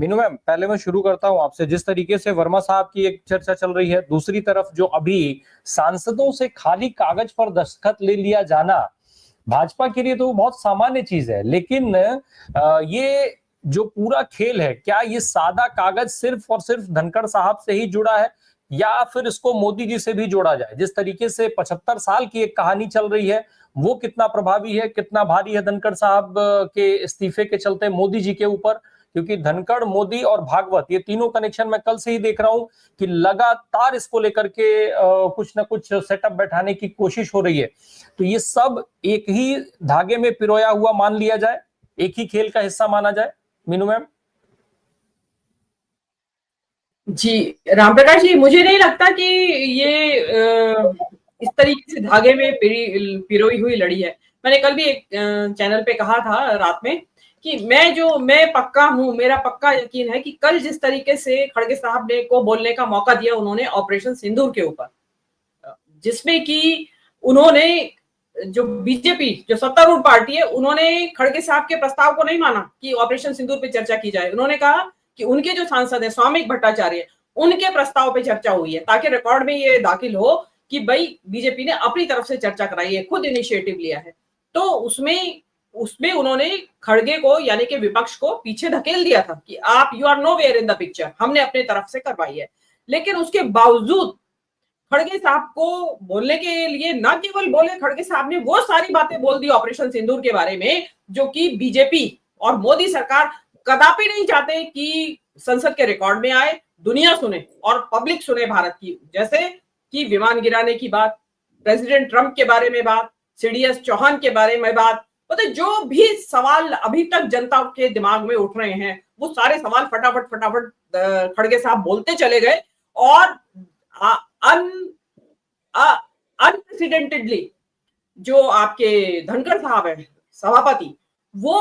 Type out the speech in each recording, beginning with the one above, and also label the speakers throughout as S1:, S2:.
S1: Meenu ma'am, पहले मैं शुरू करता हूं आपसे। जिस तरीके से वर्मा साहब की एक चर्चा चल रही है, दूसरी तरफ जो अभी सांसदों से खाली कागज पर दस्तखत ले लिया जाना भाजपा के लिए तो बहुत सामान्य चीज है, लेकिन ये जो पूरा खेल है, क्या ये सादा कागज सिर्फ और सिर्फ धनखड़ साहब से ही जुड़ा है या फिर इसको मोदी जी से भी जोड़ा जाए? जिस तरीके से 75 साल की एक कहानी चल रही है, वो कितना प्रभावी है, कितना भारी है धनखड़ साहब के इस्तीफे के चलते मोदी जी के ऊपर? क्योंकि धनखड़, मोदी और भागवत, ये तीनों कनेक्शन मैं कल से ही देख रहा हूं कि लगातार इसको लेकर के कुछ ना कुछ सेटअप बैठाने की कोशिश हो रही है। तो ये सब एक ही धागे में पिरोया हुआ मान लिया जाए, एक ही खेल का हिस्सा माना जाए, मीनू मैम?
S2: जी रामप्रकाश जी, मुझे नहीं लगता कि ये इस तरीके से धागे में पिरोई हुई लड़ी है। मैंने कल भी एक चैनल पे कहा था रात में कि मैं पक्का हूं, मेरा पक्का यकीन है कि कल जिस तरीके से खड़गे साहब ने को बोलने का मौका दिया उन्होंने ऑपरेशन सिंदूर के ऊपर, जिसमें कि उन्होंने, जो बीजेपी जो सत्तारूढ़ पार्टी है, उन्होंने खड़गे साहब के प्रस्ताव को नहीं माना कि ऑपरेशन सिंदूर पे चर्चा की जाए। उन्होंने कहा कि उनके जो सांसद है स्वामिक भट्टाचार्य, उनके प्रस्ताव पे चर्चा हुई है, ताकि रिकॉर्ड में ये दाखिल हो कि भाई बीजेपी ने अपनी तरफ से चर्चा कराई है, खुद इनिशिएटिव लिया है। तो उसमें उन्होंने खड़गे को, यानी कि विपक्ष को पीछे धकेल दिया था कि आप you are nowhere in the picture, हमने अपने तरफ से करवाई है। लेकिन उसके बावजूद खड़गे साहब को बोलने के लिए न केवल बोले, खड़गे साहब ने वो सारी बातें बोल दी ऑपरेशन सिंदूर के बारे में जो कि बीजेपी और मोदी सरकार कदापि नहीं चाहते कि संसद के रिकॉर्ड में आए, दुनिया सुने और पब्लिक सुने भारत की। जैसे कि विमान गिराने की बात, प्रेसिडेंट ट्रंप के बारे में बात, सीडीएस चौहान के बारे में बात, मतलब जो भी सवाल अभी तक जनता के दिमाग में उठ रहे हैं, वो सारे सवाल फटाफट खड़गे साहब बोलते चले गए। और अनप्रेसिडेंटेडली जो आपके धनखड़ साहब है सभापति, वो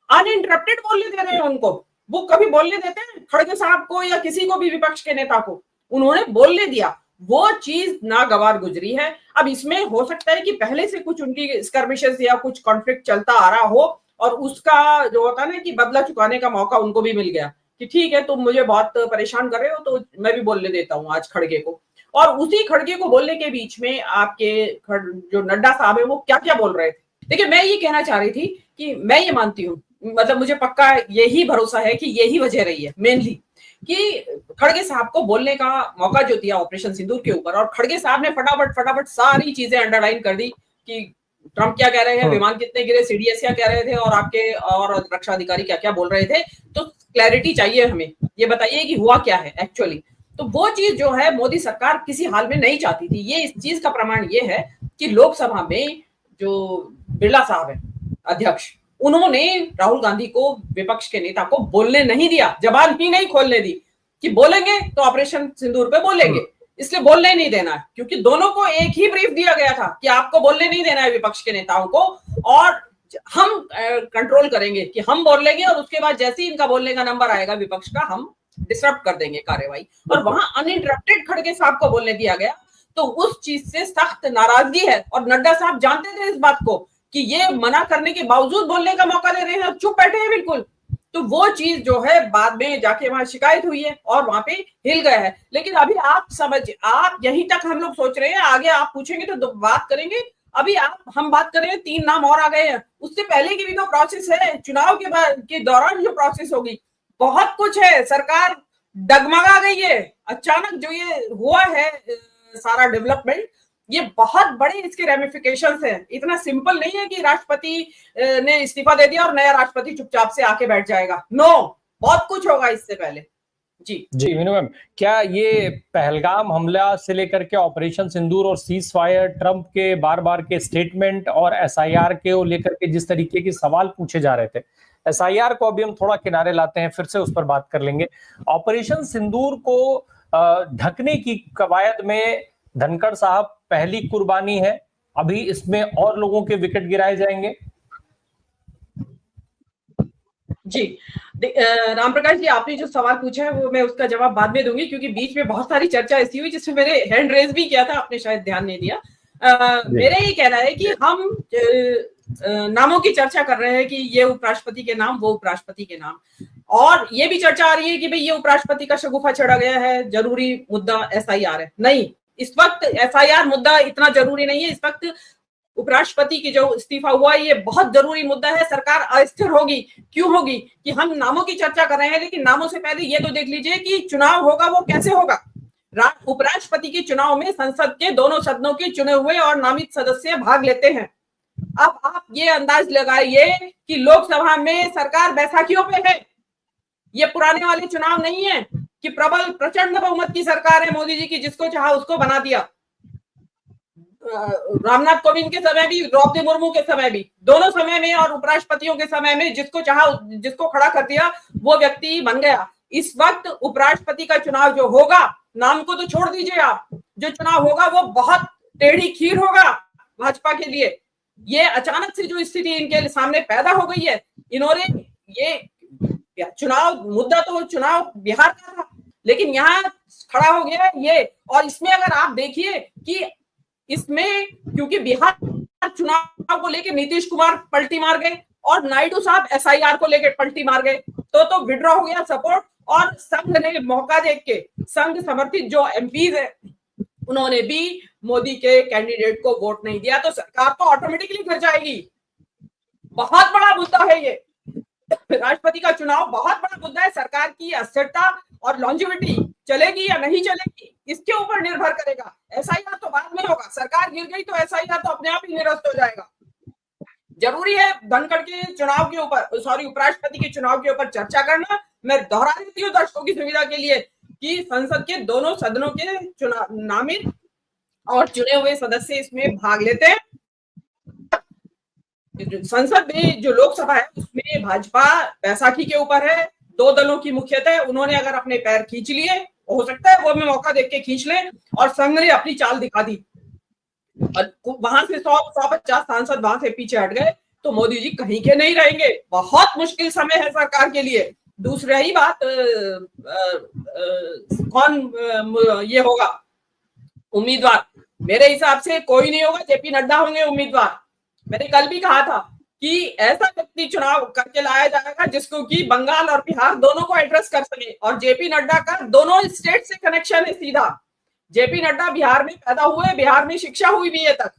S2: अनइंटरप्टेड बोलने दे रहे हैं उनको। वो कभी बोलने देते हैं खड़गे साहब को या किसी को भी विपक्ष के नेता को? उन्होंने बोलने दिया, वो चीज नागवार गुजरी है। अब इसमें हो सकता है कि पहले से कुछ उनकी स्कर्मिशेस या कुछ कॉन्फ्लिक्ट चलता आ रहा हो और उसका जो होता है ना कि बदला चुकाने का मौका उनको भी मिल गया कि ठीक है, तुम मुझे बहुत परेशान कर रहे हो तो मैं भी बोलने देता हूं आज खड़गे को। और उसी खड़गे को बोलने के बीच में आपके जो नड्डा साहब है वो क्या क्या बोल रहे थे। देखिए, मैं ये कहना चाह रही थी कि मैं ये मानती हूँ, मतलब मुझे पक्का यही भरोसा है कि यही वजह रही है मेनली कि खड़गे साहब को बोलने का मौका जो दिया ऑपरेशन सिंदूर के ऊपर, और खड़गे साहब ने फटाफट सारी चीजें अंडरलाइन कर दी कि ट्रंप क्या कह रहे हैं, विमान कितने गिरे, सीडीएस क्या कह रहे थे, और आपके और रक्षा अधिकारी क्या क्या बोल रहे थे। तो क्लैरिटी चाहिए हमें, ये बताइए कि हुआ क्या है एक्चुअली। तो वो चीज जो है मोदी सरकार किसी हाल में नहीं चाहती थी। ये इस चीज का प्रमाण ये है कि लोकसभा में जो बिरला साहब है अध्यक्ष, उन्होंने राहुल गांधी को, विपक्ष के नेता को बोलने नहीं दिया, जबान ही नहीं खोलने दी कि बोलेंगे तो ऑपरेशन सिंदूर पे बोलेंगे, इसलिए बोलने नहीं देना है। क्योंकि दोनों को एक ही ब्रीफ दिया गया था कि आपको बोलने नहीं देना है विपक्ष के नेताओं को, और हम कंट्रोल करेंगे कि हम बोल लेंगे और उसके बाद जैसे ही इनका बोलने का नंबर आएगा विपक्ष का, हम डिस्टर्ब कर देंगे कार्यवाही। और वहां अनइंटरप्टेड खड़गे साहब को बोलने दिया गया। तो उस चीज से सख्त नाराजगी है, और नड्डा साहब जानते थे इस बात को कि ये मना करने के बावजूद बोलने का मौका दे रहे हैं और चुप बैठे हैं बिल्कुल। तो वो चीज जो है बाद में जाके वहां शिकायत हुई है और वहां पे हिल गया है। लेकिन अभी आप यहीं तक हम लोग सोच रहे हैं, आगे आप पूछेंगे तो बात करेंगे। अभी हम बात कर रहे हैं, 3 नाम और आ गए हैं, उससे पहले की भी तो प्रोसेस है, चुनाव के दौरान जो प्रोसेस होगी, बहुत कुछ है। सरकार डगमगा गई है, अचानक जो ये हुआ है सारा डेवलपमेंट, ये बहुत बड़े इसके रेमिफिकेशंस हैं। इतना सिंपल नहीं है कि राष्ट्रपति ने इस्तीफा दे दिया और नया राष्ट्रपति चुपचाप से आके बैठ जाएगा। नो, बहुत कुछ होगा इससे पहले। जी
S1: मीनू मैम, क्या ये पहलगाम हमला से लेकर के ऑपरेशन सिंदूर और सीज फायर, ट्रंप के बार बार के स्टेटमेंट और एसआईआर के लेकर के जिस तरीके के सवाल पूछे जा रहे थे, एसआईआर को अभी हम थोड़ा किनारे लाते हैं, फिर से उस पर बात कर लेंगे। ऑपरेशन सिंदूर को ढकने की कवायद में धनखड़ साहब पहली कुर्बानी है। अभी इसमें और लोगों के विकेट गिराए जाएंगे।
S2: जी रामप्रकाश जी, आपने जो सवाल पूछा है वो मैं उसका जवाब बाद में दूंगी, क्योंकि बीच में बहुत सारी चर्चा ऐसी हुई जिसमें मैंने हैंड रेज भी किया था, आपने शायद ध्यान नहीं दिया। मेरा ये कहना है कि हम नामों की चर्चा कर रहे हैं कि ये उपराष्ट्रपति के नाम, वो उपराष्ट्रपति के नाम, और ये भी चर्चा आ रही है कि भाई ये उपराष्ट्रपति का शगुफा चढ़ा गया है, जरूरी मुद्दा एसआईआर है। नहीं, इस वक्त एसआईआर मुद्दा इतना जरूरी नहीं है। इस वक्त उपराष्ट्रपति की जो इस्तीफा हुआ है ये बहुत जरूरी मुद्दा है। सरकार अस्थिर होगी, क्यों होगी कि हम नामों की चर्चा कर रहे हैं, लेकिन नामों से पहले ये तो देख लीजिए कि चुनाव होगा वो कैसे होगा। उपराष्ट्रपति के चुनाव में संसद के दोनों सदनों के चुने हुए और नामित सदस्य भाग लेते हैं। अब आप ये अंदाज लगाइए कि लोकसभा में सरकार बैसाखियों पे है। ये पुराने वाले चुनाव नहीं है कि प्रबल प्रचंड बहुमत की सरकार है मोदी जी की, जिसको चाहा उसको बना दिया। रामनाथ कोविंद के समय भी, द्रौपदी मुर्मू के समय भी, दोनों समय में और उपराष्ट्रपतियों के समय में जिसको चाहा जिसको खड़ा कर दिया वो व्यक्ति बन गया। इस वक्त उपराष्ट्रपति का चुनाव जो होगा, नाम को तो छोड़ दीजिए आप, जो चुनाव होगा वो बहुत टेढ़ी खीर होगा भाजपा के लिए। ये अचानक से जो स्थिति इनके सामने पैदा हो गई है, इन्होंने ये चुनाव मुद्दा तो चुनाव बिहार का था, लेकिन यहाँ खड़ा हो गया ये। और इसमें अगर आप देखिए कि इसमें क्योंकि बिहार चुनाव को लेकर नीतीश कुमार पलटी मार गए और नायडू साहब एसआईआर को लेकर पलटी मार गए, तो विड्रॉ हो गया सपोर्ट। और संघ ने मौका देख के, संघ समर्थित जो एमपीज है उन्होंने भी मोदी के कैंडिडेट को वोट नहीं दिया, तो सरकार तो ऑटोमेटिकली गिर जाएगी। बहुत बड़ा मुद्दा है ये, राष्ट्रपति का चुनाव बहुत बड़ा मुद्दा है। सरकार की अस्थिरता और लॉन्जिविटी चलेगी या नहीं चलेगी, इसके ऊपर निर्भर करेगा। एसआईआर तो बाद में होगा, सरकार गिर गई तो एसआईआर तो अपने आप ही निरस्त हो जाएगा। जरूरी है धनखड़ के चुनाव के ऊपर, उपराष्ट्रपति के चुनाव के ऊपर चर्चा करना। मैं दोहरा देती हूँ दर्शकों की सुविधा के लिए कि संसद के दोनों सदनों के चुनाव नामित और चुने हुए सदस्य इसमें भाग लेते हैं। संसद में जो लोकसभा है उसमें भाजपा बैसाखी के ऊपर है, दो दलों की मुख्यतः है। उन्होंने अगर अपने पैर खींच लिए, हो सकता है वो में मौका देख के खींच ले, और संघ ने अपनी चाल दिखा दी और वहां से 150 सांसद वहां से पीछे हट गए, तो मोदी जी कहीं के नहीं रहेंगे। बहुत मुश्किल समय है सरकार के लिए। दूसरी ही बात, कौन ये होगा उम्मीदवार, मेरे हिसाब से कोई नहीं होगा, जेपी नड्डा होंगे उम्मीदवार। मैंने कल भी कहा था कि ऐसा व्यक्ति चुनाव करके लाया जाएगा जिसको कि बंगाल और बिहार दोनों को एड्रेस कर सके, और जेपी नड्डा का दोनों स्टेट से कनेक्शन है सीधा। जेपी नड्डा बिहार में पैदा हुए, बिहार में शिक्षा हुई भी है तक,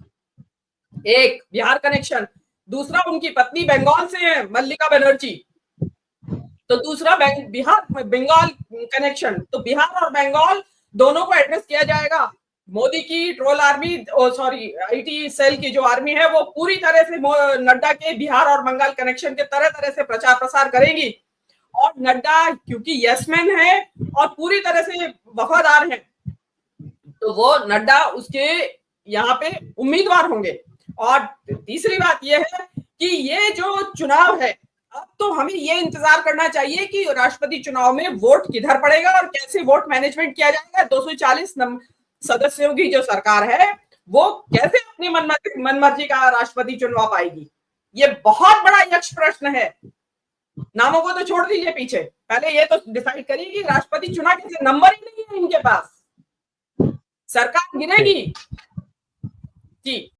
S2: एक बिहार कनेक्शन। दूसरा, उनकी पत्नी बंगाल से है, मल्लिका बनर्जी, तो दूसरा बिहार बंगाल कनेक्शन। तो बिहार और बंगाल दोनों को एड्रेस किया जाएगा। मोदी की ट्रोल आर्मी, आईटी सेल की जो आर्मी है वो पूरी तरह से नड्डा के बिहार और बंगाल कनेक्शन के तरह तरह से प्रचार प्रसार करेगी। और नड्डा क्योंकि यसमैन है और पूरी तरह से वफादार हैं, तो वो नड्डा उसके यहाँ पे उम्मीदवार होंगे। और तीसरी बात यह है कि ये जो चुनाव है, अब तो हमें ये इंतजार करना चाहिए कि राष्ट्रपति चुनाव में वोट किधर पड़ेगा और कैसे वोट मैनेजमेंट किया जाएगा। 240 सदस्यों की जो सरकार है वो कैसे अपनी मनमर्जी का राष्ट्रपति चुनवा पाएगी, ये बहुत बड़ा यक्ष प्रश्न है। नामों को तो छोड़ दीजिए पीछे, पहले ये तो डिसाइड करिए कि राष्ट्रपति चुना कैसे। नंबर ही नहीं है इनके पास, सरकार गिरेगी जी।